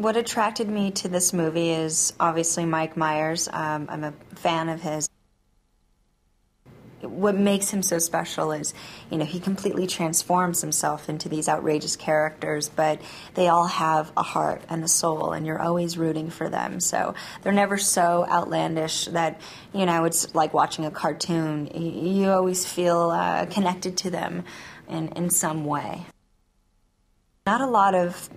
What attracted me to this movie is obviously Mike Myers. I'm a fan of his. What makes him so special is, he completely transforms himself into these outrageous characters, but they all have a heart and a soul, and you're always rooting for them. So they're never so outlandish that, it's like watching a cartoon. You always feel connected to them in some way. Not a lot of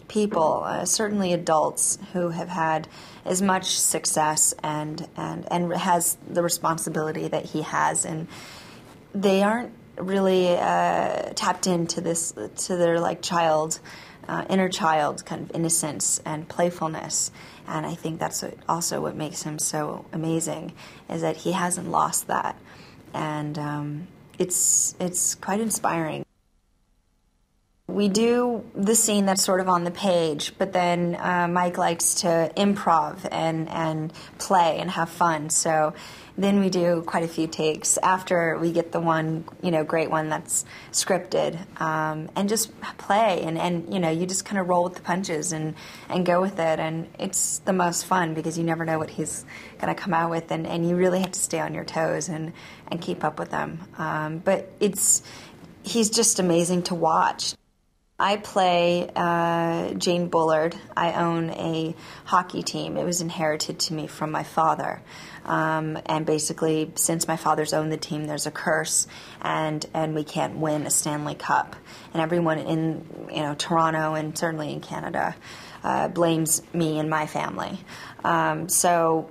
people, certainly adults, who have had as much success and has the responsibility that he has, and they aren't really tapped into this, to their inner child kind of innocence and playfulness. And I think that's also what makes him so amazing, is that he hasn't lost that, and it's quite inspiring. We do the scene that's sort of on the page, but then Mike likes to improv and play and have fun. So then we do quite a few takes after we get the one, great one that's scripted, and just play and you just kind of roll with the punches and go with it. And it's the most fun because you never know what he's going to come out with, and you really have to stay on your toes and keep up with them. But he's just amazing to watch. I play Jane Bullard. I own a hockey team. It was inherited to me from my father. And basically, since my father's owned the team, there's a curse, and we can't win a Stanley Cup. And everyone in Toronto and certainly in Canada blames me and my family. So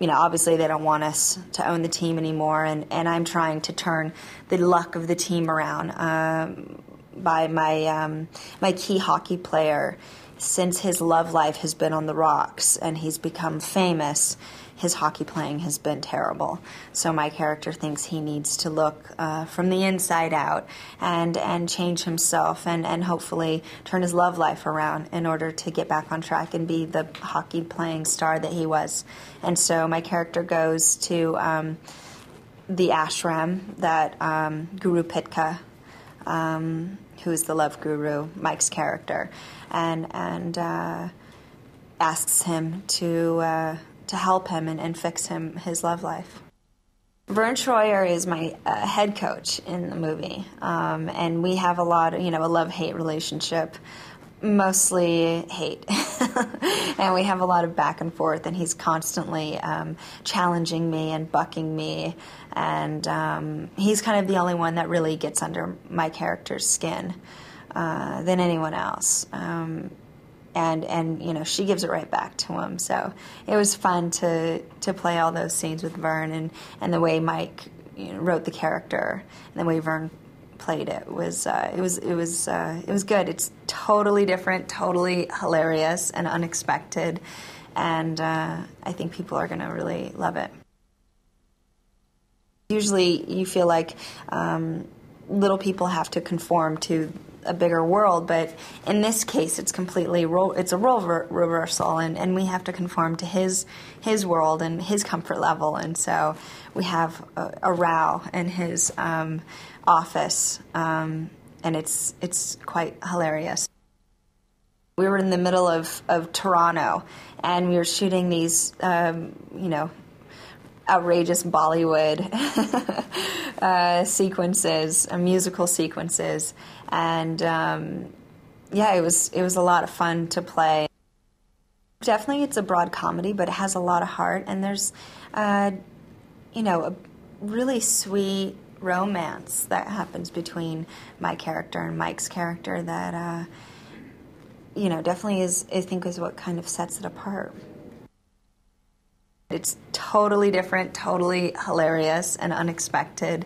obviously they don't want us to own the team anymore, and I'm trying to turn the luck of the team around. By my key hockey player, since his love life has been on the rocks and he's become famous, his hockey playing has been terrible. So my character thinks he needs to look from the inside out and change himself and hopefully turn his love life around in order to get back on track and be the hockey playing star that he was. And so my character goes to the ashram that Guru Pitka, who is the love guru, Mike's character, and asks him to help him and fix him his love life. Vern Troyer is my head coach in the movie, and we have a lot of, a love-hate relationship, mostly hate, and we have a lot of back and forth, and he's constantly challenging me and bucking me, and he's kind of the only one that really gets under my character's skin than anyone else. And she gives it right back to him. So it was fun to play all those scenes with Vern, and the way Mike wrote the character and the way Vern played it was good. It's totally different, totally hilarious and unexpected, and I think people are going to really love it. Usually you feel like little people have to conform to a bigger world, but in this case it's it's a role reversal, and we have to conform to his world and his comfort level, and so we have a row in his office, and it's quite hilarious. We were in the middle of Toronto, and we were shooting these outrageous Bollywood sequences, musical sequences, and it was a lot of fun to play. Definitely, it's a broad comedy, but it has a lot of heart, and there's a really sweet romance that happens between my character and Mike's character that definitely I think is what kind of sets it apart. It's totally different, totally hilarious and unexpected,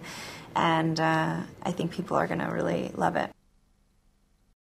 and I think people are going to really love it.